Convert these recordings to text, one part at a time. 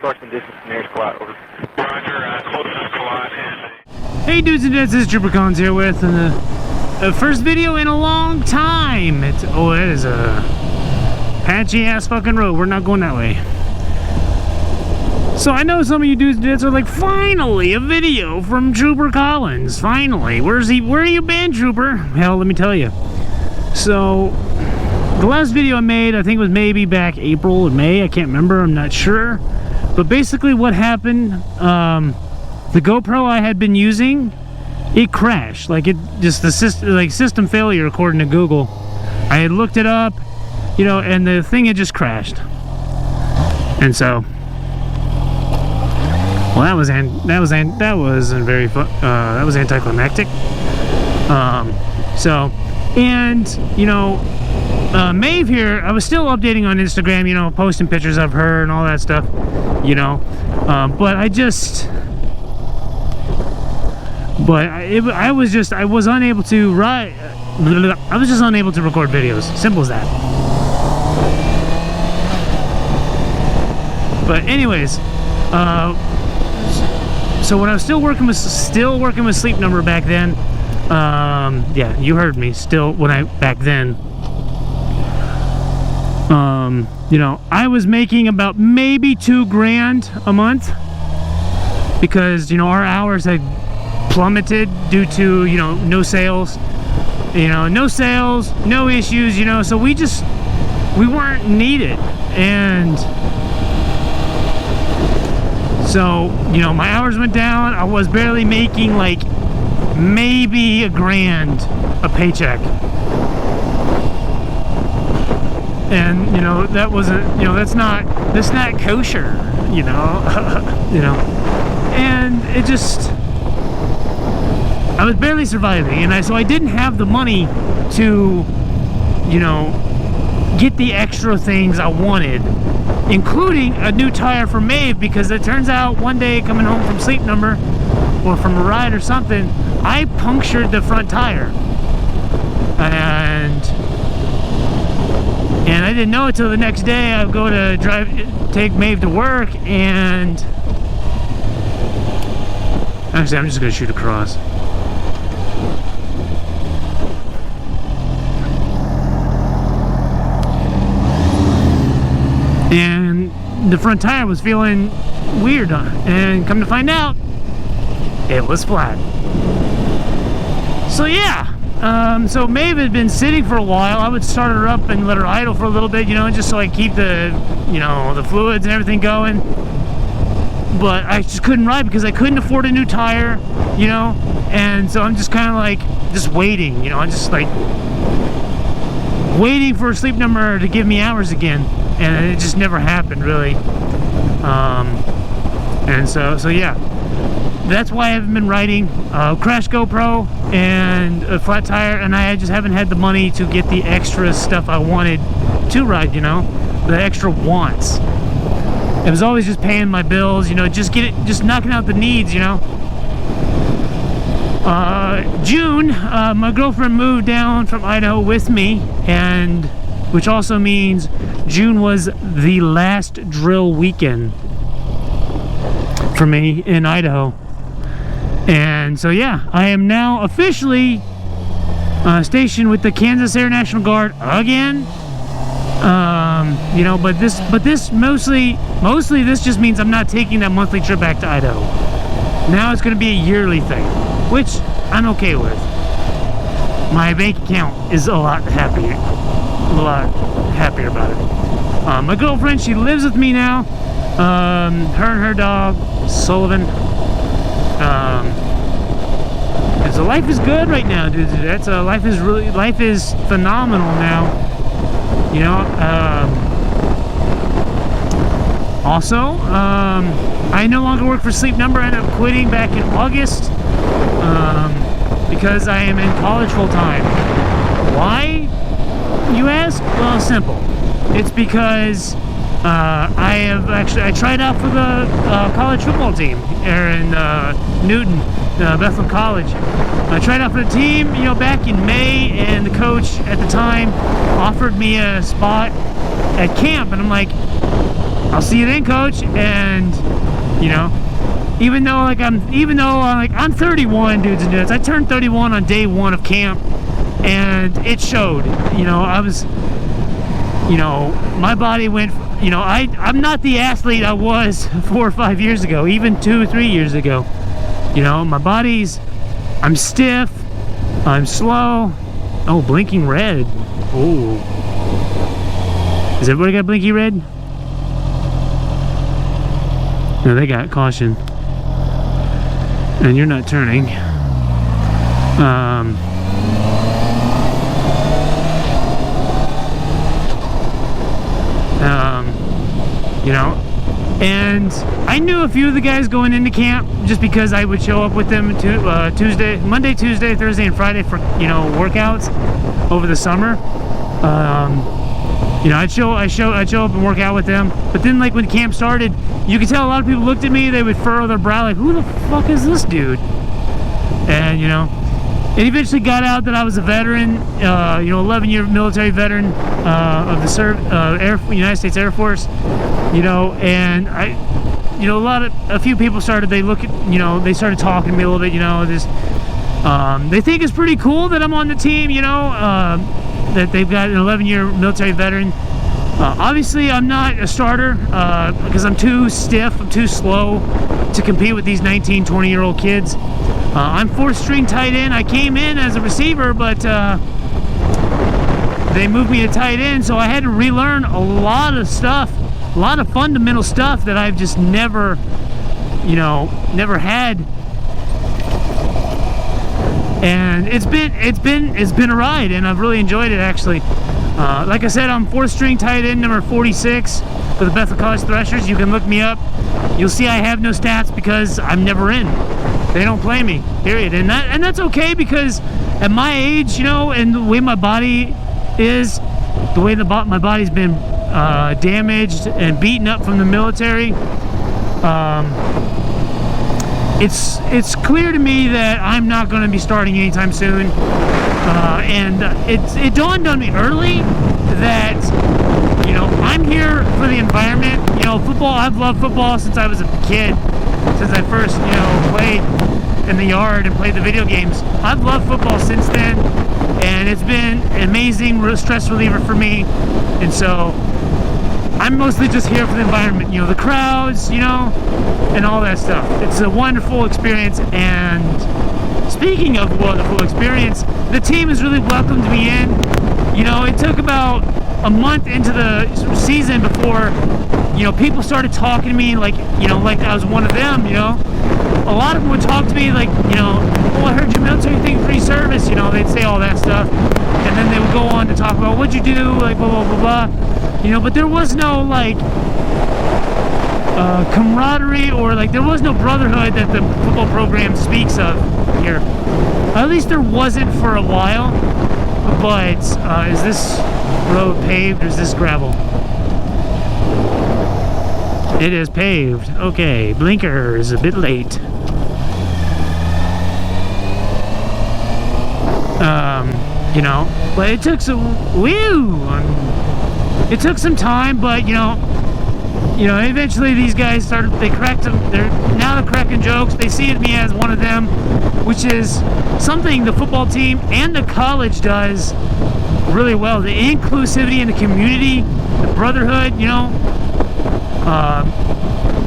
source and distance nearest Kalot, over. Roger, closest Kalot is... Hey dudes and dudes, this is Trooper Collins here with the first video in a long time. It is a patchy ass fucking road. We're not going that way. So I know some of you dudes and dudes are like, finally a video from Trooper Collins. Finally. Where you been, Trooper? Hell, let me tell you. So the last video I made, I think it was maybe back April or May, I can't remember, I'm not sure. But basically what happened, the GoPro I had been using, it crashed. Like, it just, the system, like, system failure according to Google. I had looked it up, you know, and the thing had just crashed. And so, well, that was anticlimactic. And you know, Maeve here, I was still updating on Instagram, you know, posting pictures of her and all that stuff, you know, but I was unable to record videos. Simple as that. But anyways, so when I was still working with Sleep Number back then, yeah, you heard me. Back then, you know, I was making about maybe $2,000 a month because, you know, our hours had plummeted due to, you know, no sales, no issues, you know, so we weren't needed. And so, you know, my hours went down. I was barely making like maybe $1,000 a paycheck. And, you know, that wasn't, you know, that's not kosher, you know, and it just, I was barely surviving, and so I didn't have the money to, you know, get the extra things I wanted, including a new tire for Maeve, because it turns out one day coming home from Sleep Number or from a ride or something, I punctured the front tire, and I didn't know it till the next day. I would go to take Maeve to work, and actually I'm just gonna shoot across. And the front tire was feeling weird, and come to find out, it was flat. So yeah, so Maeve had been sitting for a while. I would start her up and let her idle for a little bit, you know, just so I keep the, you know, the fluids and everything going. But I just couldn't ride because I couldn't afford a new tire, you know, and so I'm just kind of like, just waiting, you know, I'm just like waiting for Sleep Number to give me hours again, and it just never happened, really. And so yeah, that's why I haven't been riding. Crash GoPro and a flat tire, and I just haven't had the money to get the extra stuff I wanted to ride, you know, the extra wants. It was always just paying my bills, you know, just knocking out the needs, you know. June, my girlfriend moved down from Idaho with me, and which also means June was the last drill weekend for me in Idaho. And so yeah, I am now officially stationed with the Kansas Air National Guard again. You know, but this mostly this just means I'm not taking that monthly trip back to Idaho. Now it's going to be a yearly thing, which I'm okay with. My bank account is a lot happier about it. My girlfriend, she lives with me now. Her and her dog Sullivan. And so life is good right now, dude. Life is phenomenal now. You know, also, I no longer work for Sleep Number. I ended up quitting back in August, because I am in college full time. Why, you ask? Well, simple. It's because I tried out for the college football team here in Newton, Bethel College. I tried out for the team, you know, back in May, and the coach at the time offered me a spot at camp, and I'm like, I'll see you then, coach. And you know, even though I'm 31, dudes and dudes, I turned 31 on day 1 of camp, and it showed. You know, I was, you know, my body went, you know, I'm not the athlete I was 4 or 5 years ago, even 2 or 3 years ago. You know, my body's, I'm stiff, I'm slow. Oh, blinking red. Oh, has everybody got blinky red? No, they got caution. And you're not turning. You know, and I knew a few of the guys going into camp just because I would show up with them to Monday, Tuesday, Thursday, and Friday for, you know, workouts over the summer. You know, I'd show up and work out with them. But then, like, when camp started, you could tell a lot of people looked at me, they would furrow their brow like, who the fuck is this dude? And, you know, it eventually got out that I was a veteran, you know, 11-year military veteran of the United States Air Force, you know, and you know, a few people started, they started talking to me a little bit, you know, they think it's pretty cool that I'm on the team, you know, that they've got an 11-year military veteran. Obviously, I'm not a starter because I'm too stiff, I'm too slow to compete with these 19, 20-year-old kids. I'm 4th string tight end. I came in as a receiver, but they moved me to tight end, so I had to relearn a lot of stuff, a lot of fundamental stuff that I've just never, you know, never had. And it's been a ride, and I've really enjoyed it, actually. Like I said, I'm 4th string tight end number 46 for the Bethel College Threshers. You can look me up. You'll see I have no stats because I'm never in. They don't play me, period. And that's okay, because at my age, you know, and the way my body is, the way my body's been damaged and beaten up from the military, it's clear to me that I'm not going to be starting anytime soon. And it dawned on me early that, you know, I'm here for the environment. You know, football, I've loved football since I was a kid, since I first, you know, played in the yard and played the video games. I've loved football since then, and it's been an amazing stress reliever for me. And so I'm mostly just here for the environment, you know, the crowds, you know, and all that stuff. It's a wonderful experience. And speaking of wonderful experience, the team has really welcomed me in. You know, it took about a month into the season before, you know, people started talking to me like, you know, like I was one of them, you know. A lot of them would talk to me like, you know, oh, I heard your military thing, free service, you know, they'd say all that stuff. And then they would go on to talk about what'd you do, like blah, blah, blah, blah. You know, but there was no like camaraderie, or like there was no brotherhood that the football program speaks of here. At least there wasn't for a while. But is this road paved or is this gravel? It is paved. Okay, blinker is a bit late. You know, but it took some it took some time, but you know, eventually these guys started, they're cracking jokes. They see me as one of them, which is something the football team and the college does really well. The inclusivity in the community, the brotherhood, you know.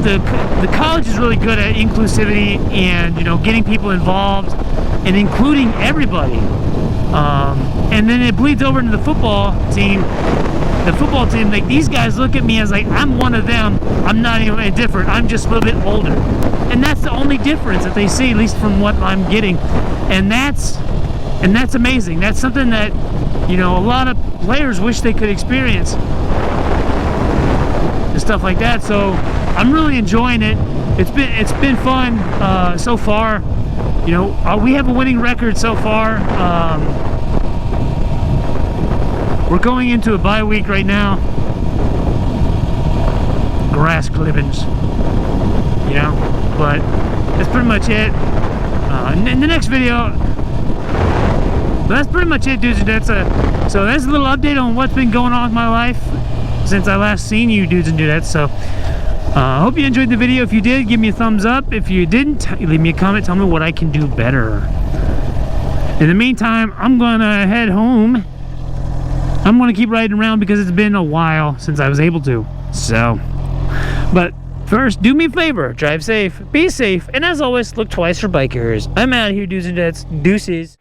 The college is really good at inclusivity and, you know, getting people involved and including everybody. And then it bleeds over into the football team. The football team, like, these guys look at me as like I'm one of them. I'm not even different. I'm just a little bit older, and that's the only difference that they see, at least from what I'm getting. And that's amazing. That's something that, you know, a lot of players wish they could experience and stuff like that. So I'm really enjoying it. It's been fun so far. You know, we have a winning record so far. We're going into a bye week right now. Grass clippings, you know, but that's pretty much it. In the next video, that's pretty much it, dudes and dudes. So that's a little update on what's been going on with my life. since I last seen you dudes and dudettes. So I hope you enjoyed the video. If you did, give me a thumbs up. If you didn't, leave me a comment, tell me what I can do better. In the meantime, I'm gonna head home. I'm gonna keep riding around because it's been a while since I was able to. So, but first, do me a favor, drive safe, be safe, and as always, look twice for bikers. I'm out of here, dudes and dudettes. Deuces.